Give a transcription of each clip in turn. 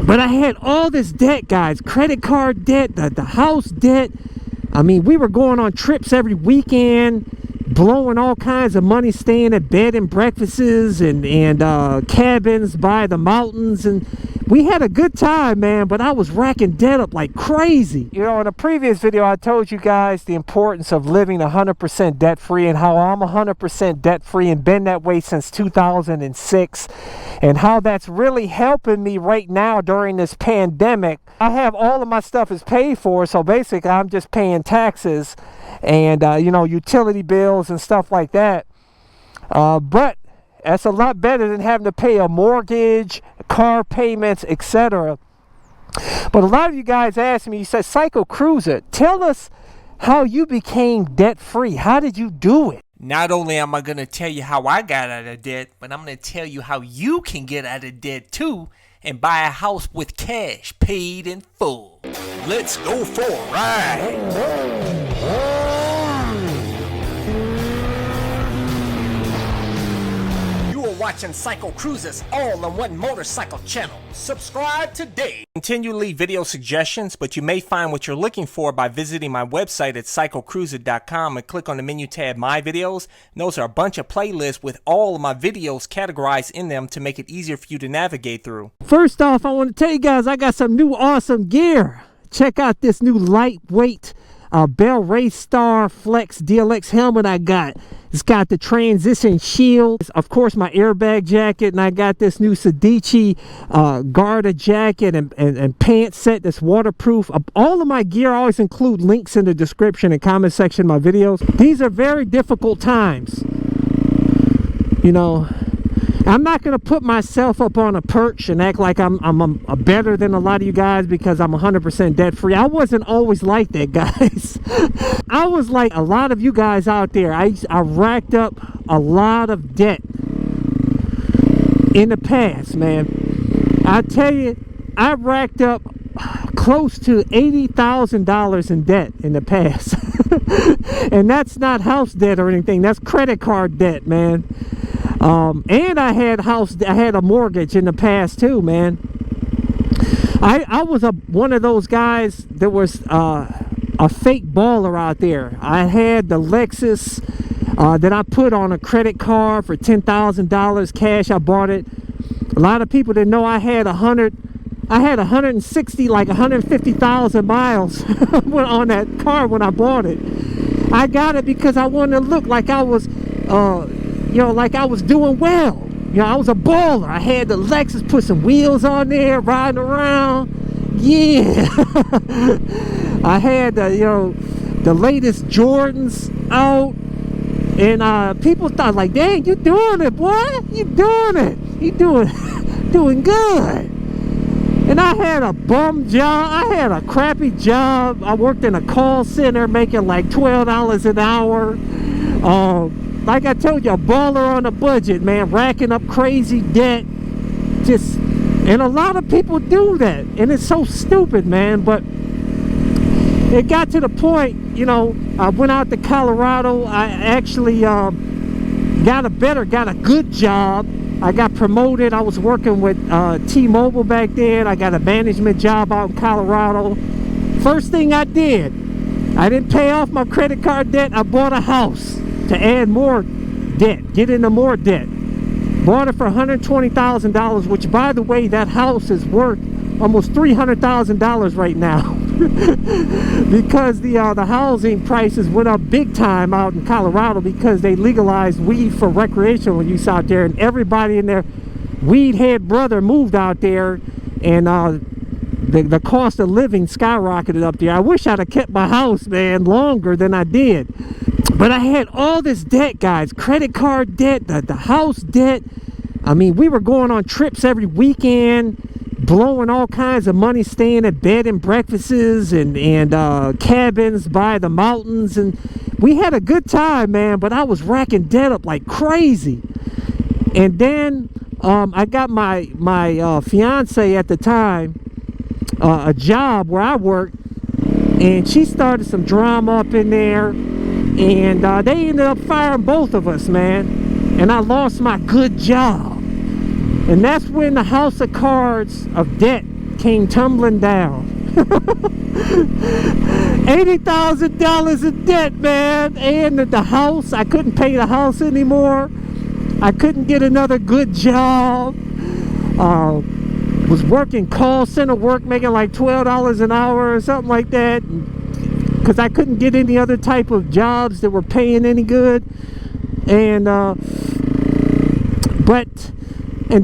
But I had all this debt, guys. Credit card debt, the house debt. I mean, we were going on trips every weekend, blowing all kinds of money, staying at bed and breakfasts and cabins by the mountains, and we had a good time, man. But I was racking debt up like crazy. You know, in a previous video I told you guys the importance of living 100% debt free, and how I'm 100% debt free and been that way since 2006, and how that's really helping me right now during this pandemic. I have all of my stuff is paid for, so basically I'm just paying taxes and you know, utility bills and stuff like that, but that's a lot better than having to pay a mortgage, car payments, etc. But a lot of you guys ask me, you said, CycleCruza, tell us how you became debt free. How did you do it? Not only am I going to tell you how I got out of debt, but I'm going to tell you how you can get out of debt too and buy a house with cash paid in full. Let's go for a ride. Watching CycleCruza's all-in-one motorcycle channel. Subscribe today. Continue to leave video suggestions, but you may find what you're looking for by visiting my website at CycleCruza.com and click on the menu tab My Videos. And those are a bunch of playlists with all of my videos categorized in them to make it easier for you to navigate through. First off, I want to tell you guys I got some new awesome gear. Check out this new lightweight Bell Race Star Flex DLX helmet I got. It's got the transition shield, of course my airbag jacket, and I got this new Sedici Garda jacket and pants set that's waterproof. All of my gear, I always include links in the description and comment section of my videos. These are very difficult times. You know, I'm not going to put myself up on a perch and act like I'm better than a lot of you guys because I'm 100% debt free. I wasn't always like that, guys. I was like a lot of you guys out there. I racked up a lot of debt in the past, man. I tell you, I racked up close to $80,000 in debt in the past. And that's not house debt or anything. That's credit card debt, man. And I had a mortgage in the past too, man. I was one of those guys that was a fake baller out there. I had the Lexus that I put on a credit card for $10,000 cash. I bought it. A lot of people didn't know I had 160, like 150,000 miles on that car when I bought it. I got it because I wanted to look like I was you know, like I was doing well. You know, I was a baller. I had the Lexus, put some wheels on there, riding around. Yeah. I had the, you know, the latest Jordans out. And people thought like, dang, you doing it, boy. You doing it. You doing good. And I had a bum job. I had a crappy job. I worked in a call center making like $12 an hour. Like I told you, a baller on a budget, man, racking up crazy debt. And a lot of people do that, and it's so stupid, man. But it got to the point, you know, I went out to Colorado. I actually got a good job. I got promoted. I was working with T-Mobile back then. I got a management job out in Colorado. First thing I did, I didn't pay off my credit card debt. I bought a house to add more debt, get into more debt. Bought it for $120,000, which, by the way, that house is worth almost $300,000 right now. Because the housing prices went up big time out in Colorado because they legalized weed for recreational use out there, and everybody and their weed head brother moved out there, and the cost of living skyrocketed up there. I wish I'd have kept my house, man, longer than I did. But I had all this debt, guys. Credit card debt, the house debt. I mean, we were going on trips every weekend, blowing all kinds of money, staying at bed and breakfasts and cabins by the mountains. And we had a good time, man, but I was racking debt up like crazy. And then I got my fiance at the time a job where I worked, and she started some drama up in there. And they ended up firing both of us, man. And I lost my good job. And that's when the house of cards of debt came tumbling down. $80,000 in debt, man. And the house, I couldn't pay the house anymore. I couldn't get another good job. Was working call center work, making like $12 an hour or something like that, because I couldn't get any other type of jobs that were paying any good. And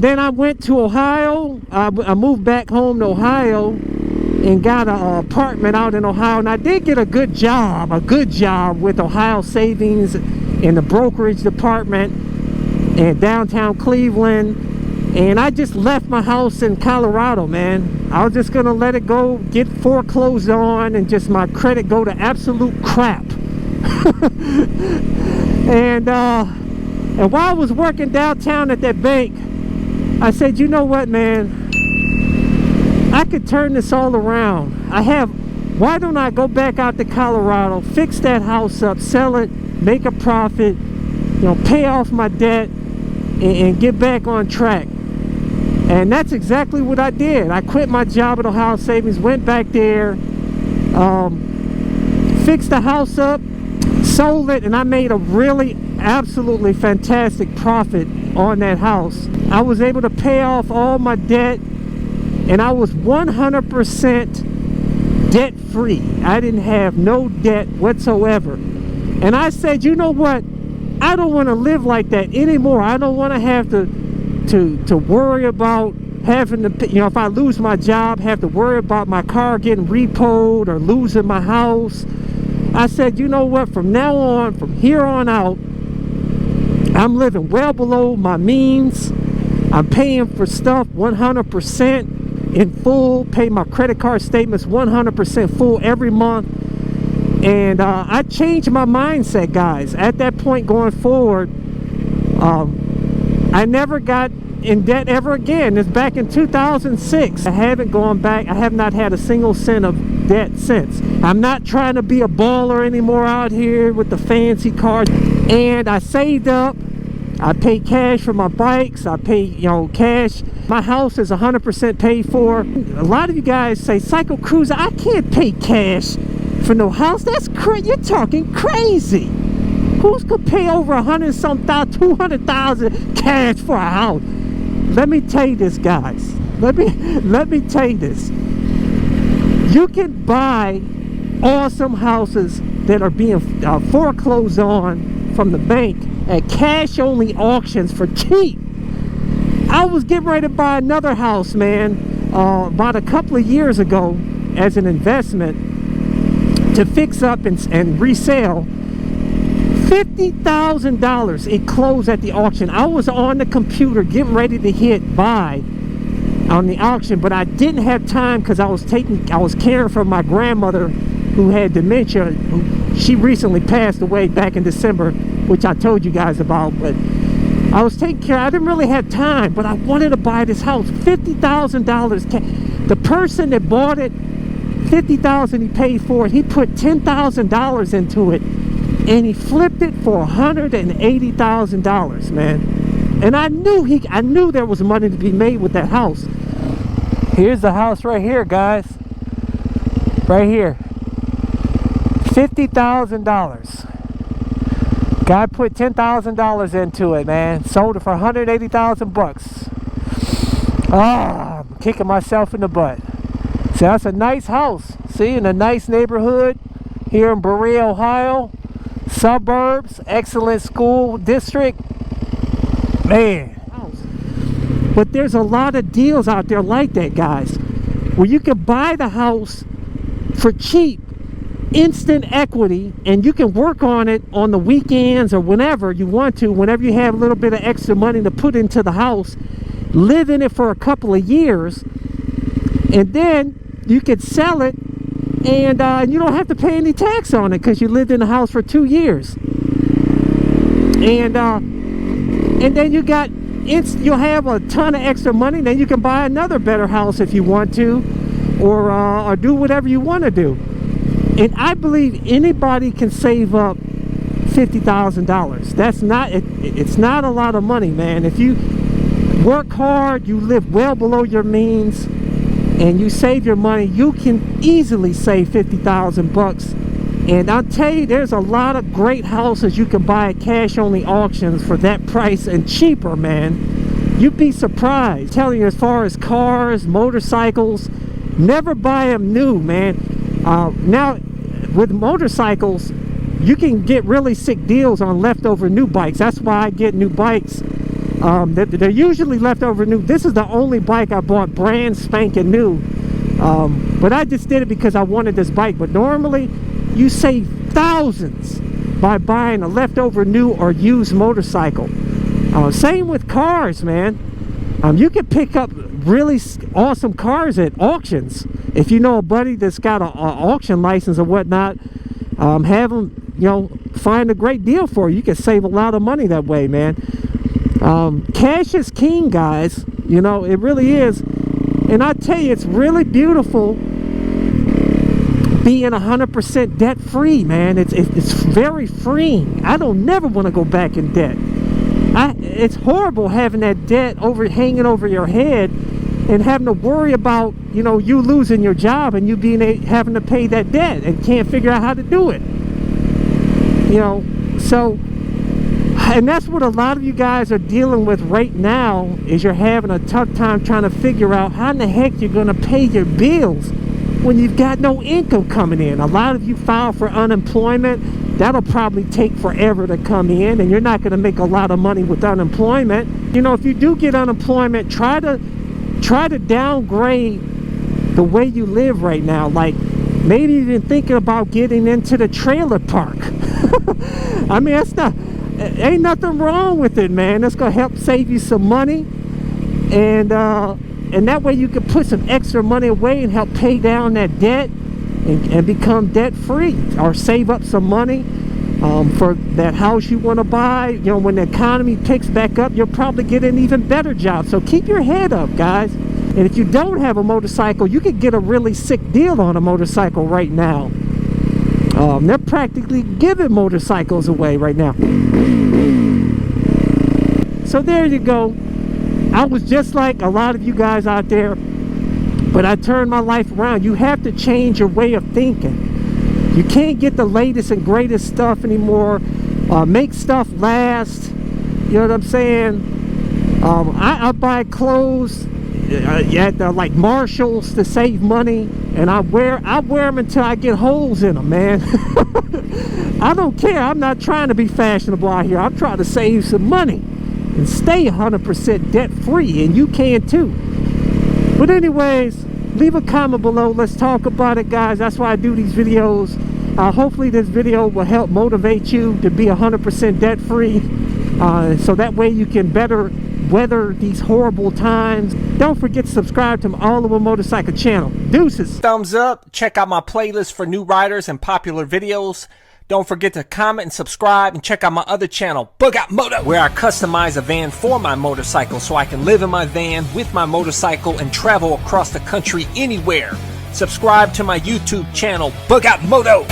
then I went to Ohio. I moved back home to Ohio and got an apartment out in Ohio. And I did get a good job with Ohio Savings in the brokerage department in downtown Cleveland. And I just left my house in Colorado, man. I was just gonna let it go, get foreclosed on, and just my credit go to absolute crap. And while I was working downtown at that bank, I said, you know what, man? I could turn this all around. Why don't I go back out to Colorado, fix that house up, sell it, make a profit, you know, pay off my debt, and get back on track. And that's exactly what I did. I quit my job at Ohio Savings, went back there, fixed the house up, sold it, and I made a really absolutely fantastic profit on that house. I was able to pay off all my debt, and I was 100% debt free. I didn't have no debt whatsoever. And I said, you know what? I don't want to live like that anymore. I don't want to have to worry about having to, you know, if I lose my job, have to worry about my car getting repoed or losing my house. I said, you know what, from now on, from here on out, I'm living well below my means. I'm paying for stuff 100% in full, pay my credit card statements 100% full every month. And I changed my mindset, guys. At that point going forward, I never got in debt ever again. It's back in 2006. I haven't gone back. I have not had a single cent of debt since. I'm not trying to be a baller anymore out here with the fancy cars. And I saved up. I pay cash for my bikes. I pay, you know, cash. My house is 100% paid for. A lot of you guys say, CycleCruza, I can't pay cash for no house. That's crazy. You're talking crazy. Who's gonna pay over $100,000, $200,000 cash for a house? Let me tell you this, guys. Let me tell you this. You can buy awesome houses that are being foreclosed on from the bank at cash-only auctions for cheap. I was getting ready to buy another house, man, about a couple of years ago as an investment to fix up and resell. $50,000 it closed at the auction. I was on the computer getting ready to hit buy on the auction, but I didn't have time because I was caring for my grandmother who had dementia. She recently passed away back in December, which I told you guys about. But I was taking care. I didn't really have time, but I wanted to buy this house. $50,000. The person that bought it, $50,000 he paid for it. He put $10,000 into it, and he flipped it for $180,000, man. And I knew there was money to be made with that house. Here's the house right here, guys. Right here. $50,000. Guy put $10,000 into it, man. Sold it for $180,000. Ah, I'm kicking myself in the butt. See, that's a nice house. See, in a nice neighborhood here in Berea, Ohio. Suburbs, excellent school district. Man. But there's a lot of deals out there like that, guys, where you can buy the house for cheap, instant equity, and you can work on it on the weekends or whenever you want to, whenever you have a little bit of extra money to put into the house, live in it for a couple of years, and then you could sell it, and you don't have to pay any tax on it because you lived in the house for 2 years. And then you'll have a ton of extra money. Then you can buy another better house if you want to, or do whatever you want to do. And I believe anybody can save up $50,000. That's not it's not a lot of money, man. If you work hard, you live well below your means, and you save your money, you can easily save 50,000 bucks. And I'll tell you, there's a lot of great houses you can buy at cash only auctions for that price and cheaper, man. You'd be surprised. I'm telling you, as far as cars, motorcycles, never buy them new, man. Now with motorcycles, you can get really sick deals on leftover new bikes. That's why I get new bikes. They're usually leftover new. This is the only bike I bought brand spanking new. But I just did it because I wanted this bike. But normally, you save thousands by buying a leftover new or used motorcycle. Same with cars, man. You can pick up really awesome cars at auctions. If you know a buddy that's got an auction license or whatnot, have them, you know, find a great deal for you. You can save a lot of money that way, man. Cash is king, guys. You know, it really is. And I tell you, it's really beautiful being 100% debt free, man. It's very freeing. I don't never want to go back in debt. It's horrible having that debt hanging over your head and having to worry about, you know, you losing your job and you having to pay that debt and can't figure out how to do it. You know, so, and that's what a lot of you guys are dealing with right now, is you're having a tough time trying to figure out how in the heck you're going to pay your bills when you've got no income coming in. A lot of you file for unemployment. That'll probably take forever to come in, and you're not going to make a lot of money with unemployment. You know, if you do get unemployment, try to downgrade the way you live right now. Like, maybe even thinking about getting into the trailer park. I mean, ain't nothing wrong with it, man. That's gonna help save you some money, and that way you can put some extra money away and help pay down that debt and become debt free, or save up some money for that house you want to buy. You know, when the economy picks back up, you'll probably get an even better job. So keep your head up, guys. And if you don't have a motorcycle, you could get a really sick deal on a motorcycle right now. They're practically giving motorcycles away right now. So there you go. I was just like a lot of you guys out there, but I turned my life around. You have to change your way of thinking. You can't get the latest and greatest stuff anymore. Make stuff last. You know what I'm saying? I buy clothes at like Marshalls to save money, and I wear them until I get holes in them, man. I don't care. I'm not trying to be fashionable out here. I'm trying to save some money and stay 100% debt free, and you can too. But anyways, leave a comment below. Let's talk about it, guys. That's why I do these videos. Hopefully this video will help motivate you to be 100% debt free, so that way you can better weather these horrible times. Don't forget to subscribe to my All Over Motorcycle channel. Deuces. Thumbs up. Check out my playlist for new riders and popular videos. Don't forget to comment and subscribe, and check out my other channel, Bug Out Moto, where I customize a van for my motorcycle so I can live in my van with my motorcycle and travel across the country anywhere. Subscribe to my YouTube channel, Bug Out Moto.